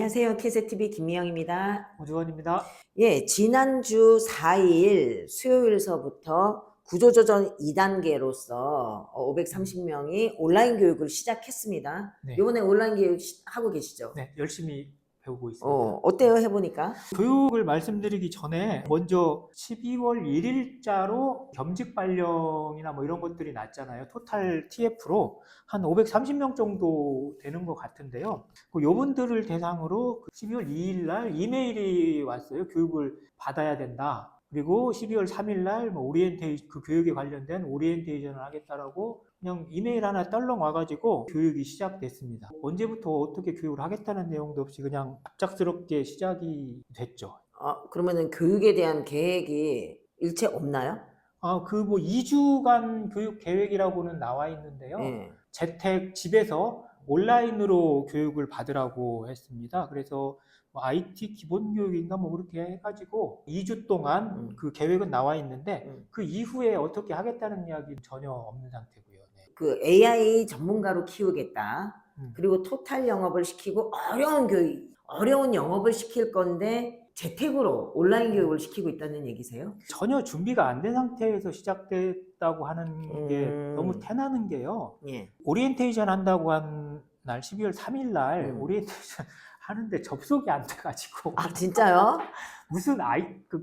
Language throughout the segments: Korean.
안녕하세요. KZTV 김미영입니다. 오주원입니다. 예, 지난주 4일 수요일서부터 구조조정 2단계로서 530명이 온라인 교육을 시작했습니다. 네. 이번에 온라인 교육 하고 계시죠? 네, 열심히 배우고 있습니다. 어때요? 해보니까? 교육을 말씀드리기 전에 먼저 12월 1일자로 겸직 발령이나 뭐 이런 것들이 났잖아요. 토탈 TF로 한 530명 정도 되는 것 같은데요. 요분들을 대상으로 12월 2일 날 이메일이 왔어요. 교육을 받아야 된다. 그리고 12월 3일 날 뭐 그 교육에 관련된 오리엔테이션을 하겠다라고 그냥 이메일 하나 떨렁 와가지고 교육이 시작됐습니다. 언제부터 어떻게 교육을 하겠다는 내용도 없이 그냥 갑작스럽게 시작이 됐죠. 그러면은 교육에 대한 계획이 일체 없나요? 뭐 2주간 교육 계획이라고는 나와 있는데요. 예. 집에서 온라인으로 교육을 받으라고 했습니다. 그래서 뭐 IT 기본 교육인가 뭐 그렇게 해가지고 2주 동안 그 계획은 나와 있는데 그 이후에 어떻게 하겠다는 이야기는 전혀 없는 상태고요. 네. 그 AI 전문가로 키우겠다. 그리고 토탈 영업을 시키고 어려운 영업을 시킬 건데 재택으로 온라인 교육을 시키고 있다는 얘기세요? 전혀 준비가 안 된 상태에서 시작됐다고 하는 게 너무 태나는 게요. 예. 오리엔테이션 한다고 한 날 12월 3일 날 오리엔테이션 하는데 접속이 안 돼가지고 진짜요? 무슨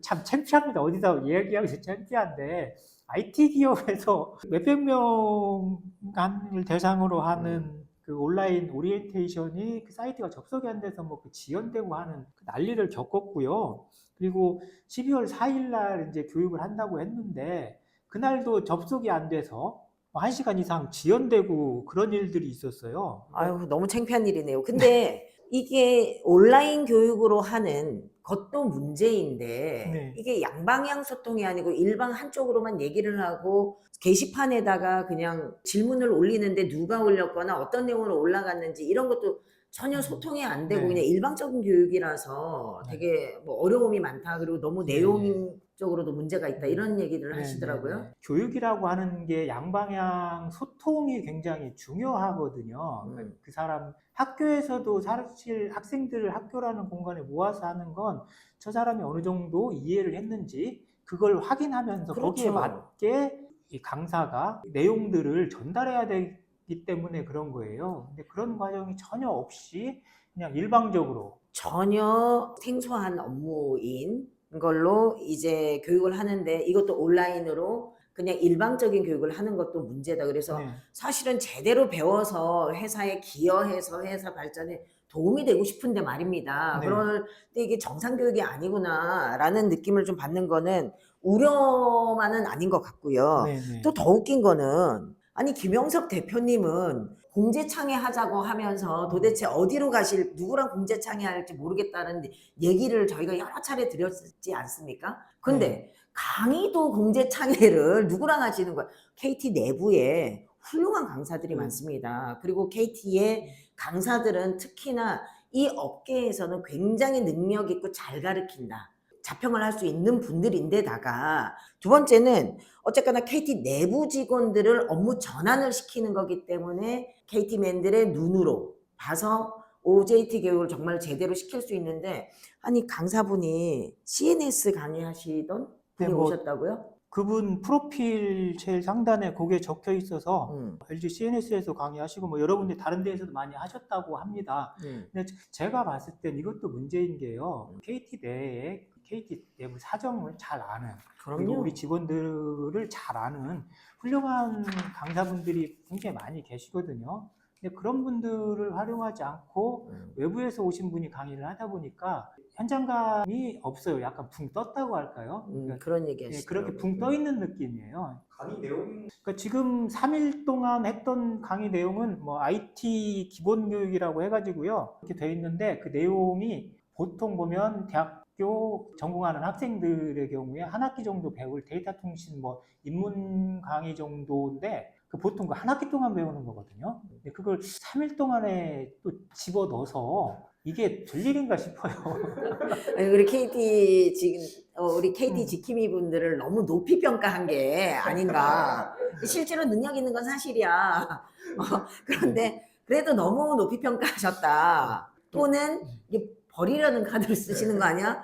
참 창피합니다. 어디서 이야기하기 창피한데 IT 기업에서 몇백 명을 대상으로 하는 그 온라인 오리엔테이션이 그 사이트가 접속이 안 돼서 뭐 그 지연되고 하는 그 난리를 겪었고요. 그리고 12월 4일 날 이제 교육을 한다고 했는데 그날도 접속이 안 돼서 1시간 이상 지연되고 그런 일들이 있었어요. 아유, 너무 창피한 일이네요. 근데 이게 온라인 교육으로 하는 것도 문제인데 네. 이게 양방향 소통이 아니고 일방 한쪽으로만 얘기를 하고 게시판에다가 그냥 질문을 올리는데 누가 올렸거나 어떤 내용으로 올라갔는지 이런 것도 전혀 소통이 안 되고 네. 그냥 일방적인 교육이라서 되게 뭐 어려움이 많다. 그리고 너무 내용적으로도 문제가 있다. 이런 얘기를 하시더라고요. 교육이라고 하는 게 양방향 소통이 굉장히 중요하거든요. 그러니까 그 사람 학교에서도 사실 학생들을 학교라는 공간에 모아서 하는 건 저 사람이 어느 정도 이해를 했는지 그걸 확인하면서 거기에 맞게 이 강사가 내용들을 전달해야 되기 때문에 그런 거예요. 근데 그런 과정이 전혀 없이 그냥 일방적으로 전혀 생소한 업무인 걸로 이제 교육을 하는데 이것도 온라인으로 그냥 일방적인 교육을 하는 것도 문제다. 그래서 사실은 제대로 배워서 회사에 기여해서 회사 발전에 도움이 되고 싶은데 말입니다. 그럴 때 이게 정상교육이 아니구나라는 느낌을 좀 받는 거는 우려만은 아닌 것 같고요. 또 더 웃긴 거는 아니 김영석 대표님은 공제창회 하자고 하면서 도대체 어디로 누구랑 공제창회 할지 모르겠다는 얘기를 저희가 여러 차례 드렸지 않습니까? 근데 강의도 공제창회를 누구랑 하시는 거야? KT 내부에 훌륭한 강사들이 많습니다. 그리고 KT의 강사들은 특히나 이 업계에서는 굉장히 능력 있고 잘 가르친다. 자평을 할 수 있는 분들인데다가 두 번째는 어쨌거나 KT 내부 직원들을 업무 전환을 시키는 거기 때문에 KT맨들의 눈으로 봐서 OJT 교육을 정말 제대로 시킬 수 있는데 아니 강사분이 CNS 강의하시던 분이 오셨다고요? 그분 프로필 제일 상단에 거기에 적혀 있어서 LG CNS에서 강의하시고 뭐 여러 군데 다른 데에서도 많이 하셨다고 합니다. 근데 제가 봤을 땐 이것도 문제인 게요. KT 내에 KT 내부 사정을 잘 아는 그리고 우리 직원들을 잘 아는 훌륭한 강사분들이 굉장히 많이 계시거든요. 근데 그런 분들을 활용하지 않고 외부에서 오신 분이 강의를 하다 보니까 현장감이 없어요. 약간 붕 떴다고 할까요? 그러니까 그런 얘기 하시죠. 그렇게 붕 떠 있는 느낌이에요. 강의 내용? 그러니까 지금 3일 동안 했던 강의 내용은 뭐 IT 기본 교육이라고 해가지고요. 이렇게 돼 있는데 그 내용이 보통 보면 대학교 전공하는 학생들의 경우에 한 학기 정도 배울 데이터 통신 뭐 입문 강의 정도인데 보통 그 한 학기 동안 배우는 거거든요. 근데 그걸 3일 동안에 또 집어 넣어서 이게 될 일인가 싶어요. 우리 KT 지킴이 분들을 너무 높이 평가한 게 아닌가. 실제로 능력 있는 건 사실이야. 그런데 그래도 너무 높이 평가하셨다. 또는 이게 버리려는 카드를 쓰시는 거 아니야?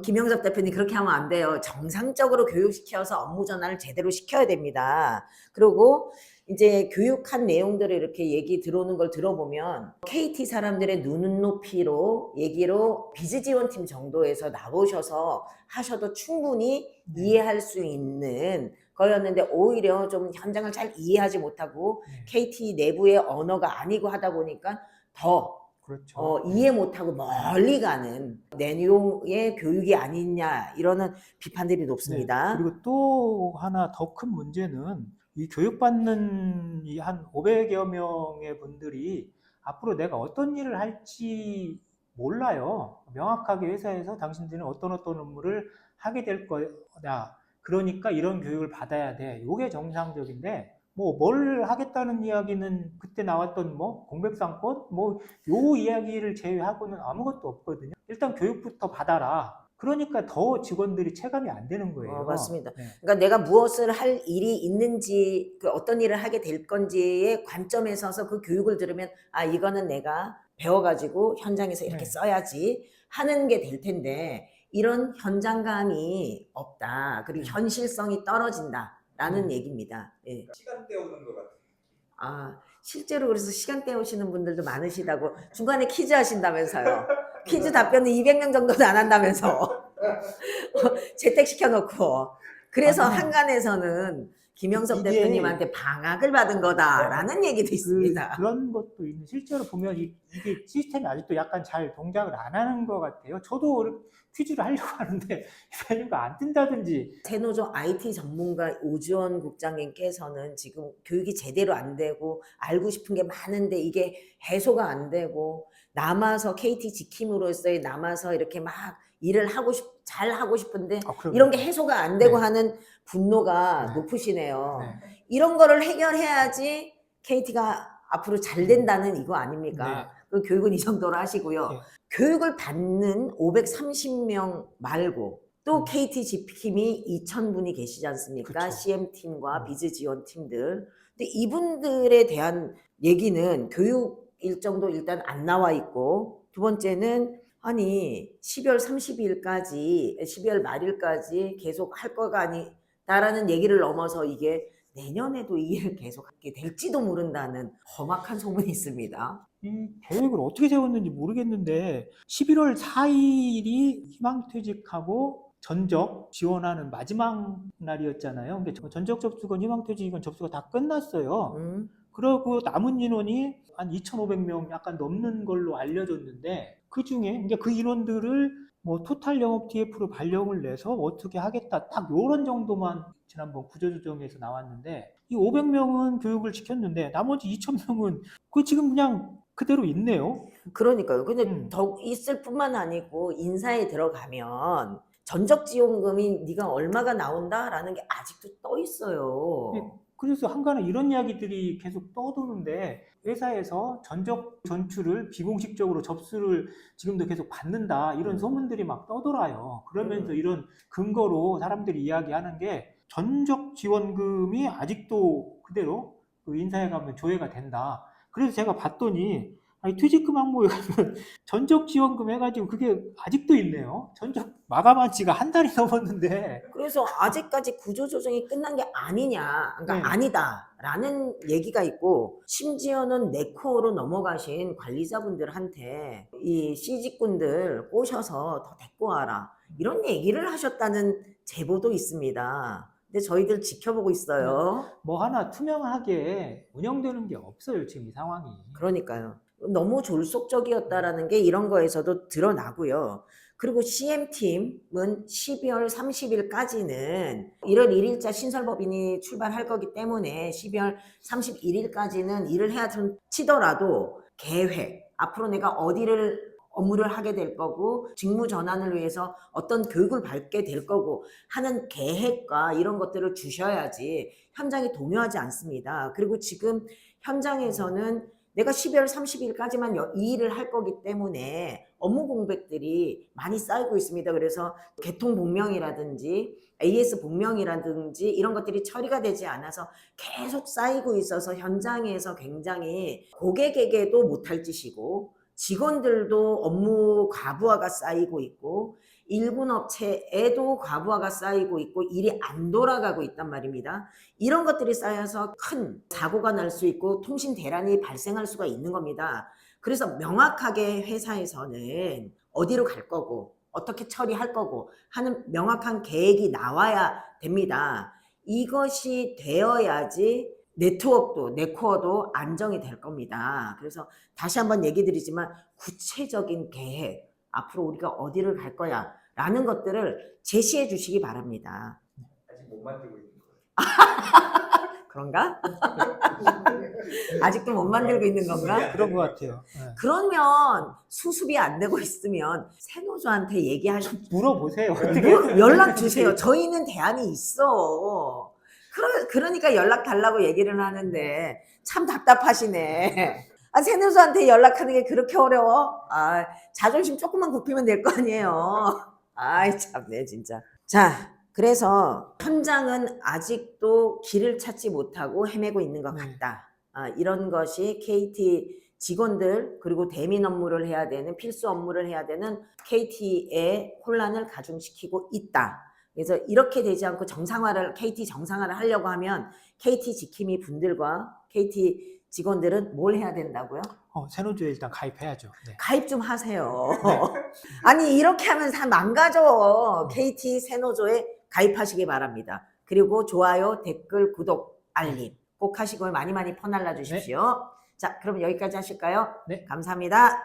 김영섭 대표님 그렇게 하면 안 돼요. 정상적으로 교육시켜서 업무 전환을 제대로 시켜야 됩니다. 그리고 이제 교육한 내용들을 이렇게 얘기 들어오는 걸 들어보면 KT 사람들의 눈높이로 얘기로 비즈지원팀 정도에서 나오셔서 하셔도 충분히 이해할 수 있는 거였는데 오히려 좀 현장을 잘 이해하지 못하고 KT 내부의 언어가 아니고 하다 보니까 더 그렇죠. 이해 못하고 멀리 가는 내용의 교육이 아니냐 이러는 비판들이 높습니다. 그리고 또 하나 더 큰 문제는 이 교육받는 이 한 500여 명의 분들이 앞으로 내가 어떤 일을 할지 몰라요. 명확하게 회사에서 당신들은 어떤 업무를 하게 될 거다. 그러니까 이런 교육을 받아야 돼. 이게 정상적인데 뭐 뭘 하겠다는 이야기는 그때 나왔던 뭐 공백상권 뭐 요 이야기를 제외하고는 아무것도 없거든요. 일단 교육부터 받아라. 그러니까 더 직원들이 체감이 안 되는 거예요. 맞습니다. 그러니까 내가 무엇을 할 일이 있는지, 그 어떤 일을 하게 될 건지의 관점에 서서 그 교육을 들으면 아 이거는 내가 배워가지고 현장에서 이렇게 써야지 하는 게 될 텐데 이런 현장감이 없다. 그리고 현실성이 떨어진다라는 얘기입니다. 예. 시간 때우는 것 같아요. 아 실제로 그래서 시간 때우시는 분들도 많으시다고 중간에 퀴즈 하신다면서요. 퀴즈 답변은 200명 정도는 안 한다면서 재택시켜놓고 그래서 한간에서는 김영섭 이게 대표님한테 방학을 받은 거다라는 얘기도 있습니다. 그런 것도 있는 실제로 보면 이게 시스템이 아직도 약간 잘 동작을 안 하는 것 같아요. 저도 퀴즈를 하려고 하는데 메뉴가 안 뜬다든지. 세노조 IT 전문가 오주원 국장님께서는 지금 교육이 제대로 안 되고 알고 싶은 게 많은데 이게 해소가 안 되고 남아서 KT 지킴으로써의 남아서 이렇게 막 일을 잘 하고 싶은데 이런 게 해소가 안 되고 하는 분노가 높으시네요. 이런 거를 해결해야지 KT가 앞으로 잘 된다는 이거 아닙니까? 그 교육은 이 정도로 하시고요. 교육을 받는 530명 말고 또 KT 지킴이 2,000분이 계시지 않습니까? 그쵸. CM팀과 비즈 지원팀들. 근데 이분들에 대한 얘기는 교육 일정도 일단 안 나와 있고 두 번째는 아니 12월 30일까지 12월 말일까지 계속 할 거가 아니다라는 얘기를 넘어서 이게 내년에도 이 일을 계속하게 될지도 모른다는 험악한 소문이 있습니다. 이 계획을 어떻게 세웠는지 모르겠는데 11월 4일이 희망퇴직하고 전적 지원하는 마지막 날이었잖아요. 그러니까 전적 접수건 희망퇴직이건 접수가 다 끝났어요. 그리고 남은 인원이 한 2,500명 약간 넘는 걸로 알려졌는데 그중에 이제 그 인원들을 뭐 토탈 영업 TF로 발령을 내서 어떻게 하겠다 딱 요런 정도만 지난번 구조조정에서 나왔는데 이 500명은 교육을 시켰는데 나머지 2,000명은 그 지금 그냥 그대로 있네요. 그러니까요. 근데 더 있을 뿐만 아니고 인사에 들어가면 전적 지원금이 네가 얼마가 나온다라는 게 아직도 떠 있어요. 그래서 한간에 이런 이야기들이 계속 떠도는데 회사에서 전적 전출을 비공식적으로 접수를 지금도 계속 받는다 이런 소문들이 막 떠돌아요. 그러면서 이런 근거로 사람들이 이야기하는 게 전적 지원금이 아직도 그대로 그 인사에 가면 조회가 된다. 그래서 제가 봤더니 아니 퇴직금 항목에 가면 전적 지원금 해가지고 그게 아직도 있네요. 전적 마감한 지가 한 달이 넘었는데. 그래서 아직까지 구조조정이 끝난 게 아니냐, 그러니까 아니다라는 얘기가 있고 심지어는 네코어로 넘어가신 관리자분들한테 이 C직군들 꼬셔서 더 데리고 와라 이런 얘기를 하셨다는 제보도 있습니다. 근데 저희들 지켜보고 있어요. 뭐 하나 투명하게 운영되는 게 없어요, 지금 이 상황이. 그러니까요. 너무 졸속적이었다라는 게 이런 거에서도 드러나고요. 그리고 CM팀은 12월 30일까지는 1월 1일자 신설법인이 출발할 거기 때문에 12월 31일까지는 일을 해야 치더라도 계획, 앞으로 내가 어디를 업무를 하게 될 거고 직무 전환을 위해서 어떤 교육을 받게 될 거고 하는 계획과 이런 것들을 주셔야지 현장이 동요하지 않습니다. 그리고 지금 현장에서는 내가 12월 30일까지만 이 일을 할 거기 때문에 업무 공백들이 많이 쌓이고 있습니다. 그래서 개통 복명이라든지 AS 복명이라든지 이런 것들이 처리가 되지 않아서 계속 쌓이고 있어서 현장에서 굉장히 고객에게도 못할 짓이고 직원들도 업무 과부하가 쌓이고 있고 일군 업체에도 과부하가 쌓이고 있고 일이 안 돌아가고 있단 말입니다. 이런 것들이 쌓여서 큰 사고가 날 수 있고 통신 대란이 발생할 수가 있는 겁니다. 그래서 명확하게 회사에서는 어디로 갈 거고 어떻게 처리할 거고 하는 명확한 계획이 나와야 됩니다. 이것이 되어야지 네트워크도 네코어도 안정이 될 겁니다. 그래서 다시 한번 얘기 드리지만 구체적인 계획, 앞으로 우리가 어디를 갈 거야 라는 것들을 제시해 주시기 바랍니다. 아직 못 만들고 있는 거예요. 그런가? 아직도 못 만들고 있는 건가? 그런 것 같아요. 네. 그러면 수습이 안 되고 있으면 세노조한테 얘기하시고 물어보세요. 어떻게 연락 주세요. 저희는 대안이 있어. 그러니까 연락 달라고 얘기를 하는데 참 답답하시네. 아, 세노조한테 연락하는 게 그렇게 어려워? 아, 자존심 조금만 굽히면 될 거 아니에요. 아이 참네 진짜. 자, 그래서 현장은 아직도 길을 찾지 못하고 헤매고 있는 것 같다. 아, 이런 것이 KT 직원들 그리고 대민 업무를 해야 되는 필수 업무를 해야 되는 KT의 혼란을 가중시키고 있다. 그래서 이렇게 되지 않고 KT 정상화를 하려고 하면 KT 지킴이 분들과 KT 직원들은 뭘 해야 된다고요? 세노조에 일단 가입해야죠. 네. 가입 좀 하세요. 아니 이렇게 하면 다 망가져. KT 세노조에 가입하시기 바랍니다. 그리고 좋아요, 댓글, 구독, 알림 꼭 하시고 많이 많이 퍼날라 주십시오. 자, 그럼 여기까지 하실까요? 네. 감사합니다.